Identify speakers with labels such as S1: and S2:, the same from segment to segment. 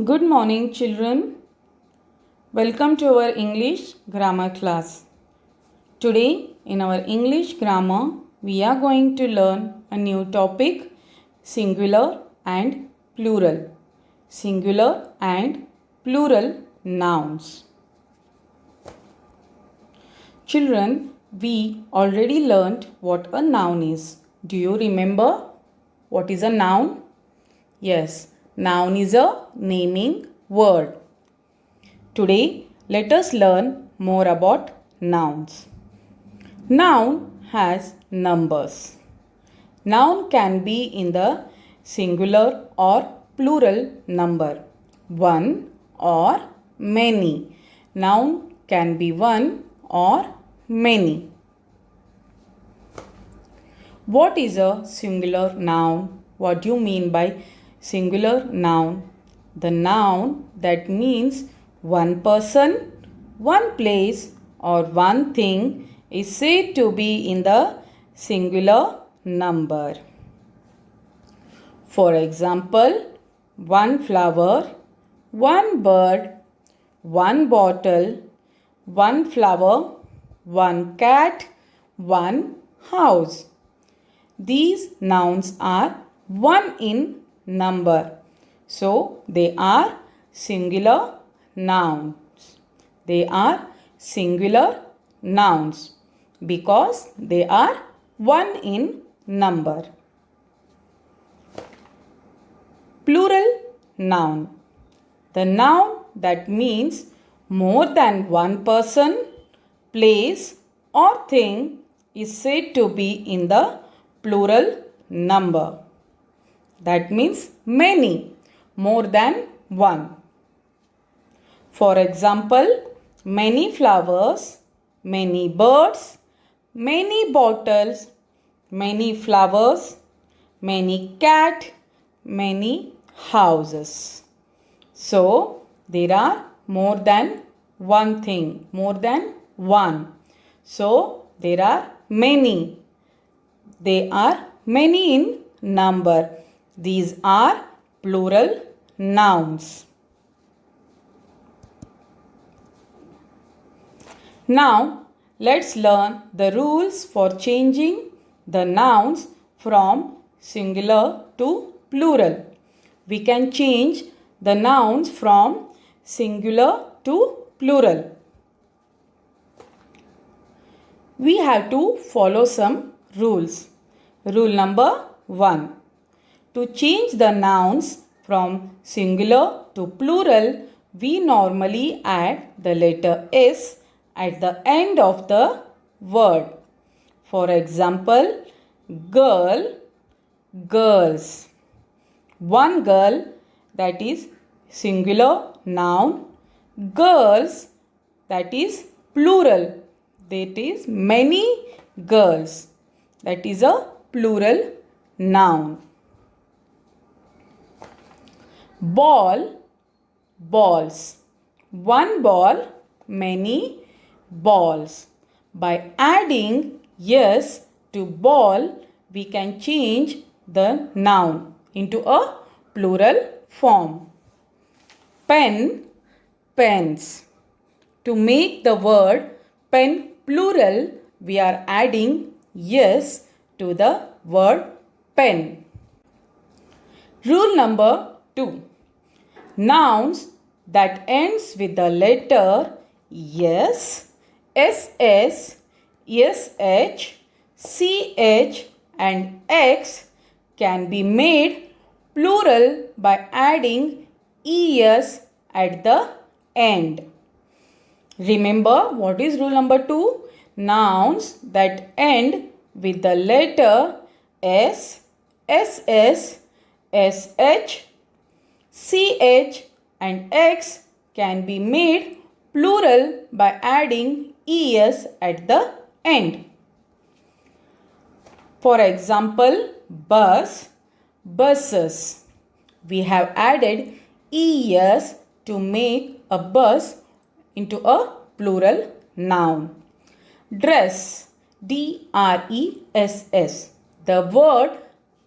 S1: Good morning, children. Welcome to our English grammar class. Today, in our English grammar, we are going to learn a new topic, singular and plural. Singular and plural nouns. Children, we already learnt what a noun is. Do you remember what is a noun? Yes, noun is a naming word. Today, let us learn more about nouns. Noun has numbers. Noun can be in the singular or plural number, one or many. Noun can be one or many. What is a singular noun? What do you mean by singular noun? The noun that means one person, one place, or one thing is said to be in the singular number. For example, one flower, one bird, one bottle, one flower, one cat, one house. These nouns are one in number. So, they are singular nouns. They are singular nouns because they are one in number. Plural noun. The noun that means more than one person, place or thing is said to be in the plural number. That means many, more than one. For example, many flowers, many birds, many bottles, many flowers, many cat, many houses. So, there are more than one thing, more than one. So, there are many. They are many in number. These are plural nouns. Now, let's learn the rules for changing the nouns from singular to plural. We can change the nouns from singular to plural. We have to follow some rules. Rule number 1. To change the nouns from singular to plural, we normally add the letter S at the end of the word. For example, girl, girls. One girl, that is singular noun. Girls, that is plural. That is many girls. That is a plural noun. Ball, balls. One ball, many balls. By adding yes to ball, we can change the noun into a plural form. Pen, pens. To make the word pen plural, we are adding yes to the word pen. Rule number 2. Nouns that ends with the letter S, SS, SH, CH and X can be made plural by adding ES at the end. Remember what is rule number 2? Nouns that end with the letter S, SS, SH, CH and X can be made plural by adding ES at the end. For example, bus, buses. We have added ES to make a bus into a plural noun. Dress, DRESS. The word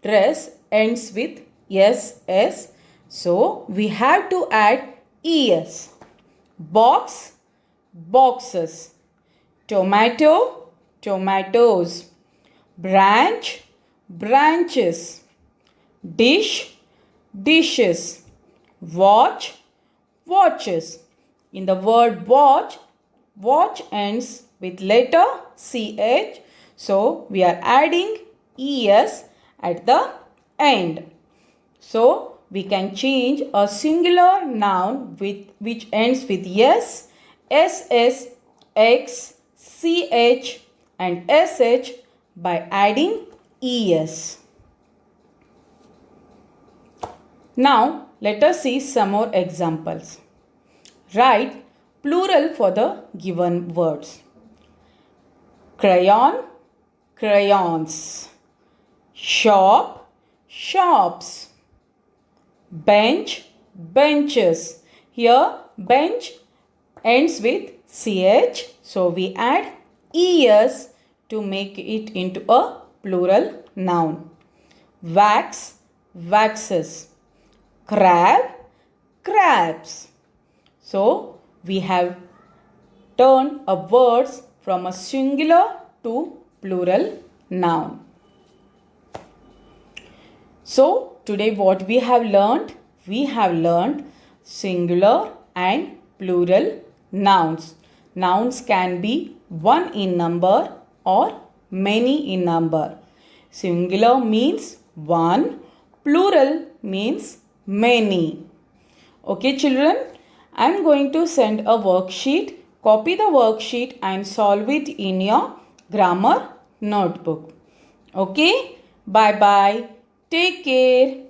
S1: dress ends with SS. So we have to add es. Box, boxes. Tomato, tomatoes. Branch, branches. Dish, dishes. Watch, watches. In the word watch, watch ends with letter ch. So we are adding es at the end. So we can change a singular noun which ends with s, ss, x, ch and sh by adding es. Now let us see some more examples. Write plural for the given words. Crayon, crayons. Shop, shops. Bench, benches. Here bench ends with ch, so we add es to make it into a plural noun. Wax, waxes. Crab, crabs. So we have turned a words from a singular to plural noun. So today what we have learned? We have learned singular and plural nouns. Nouns can be one in number or many in number. Singular means one, plural means many. Okay children, I am going to send a worksheet. Copy the worksheet and solve it in your grammar notebook. Okay, bye bye. Take care.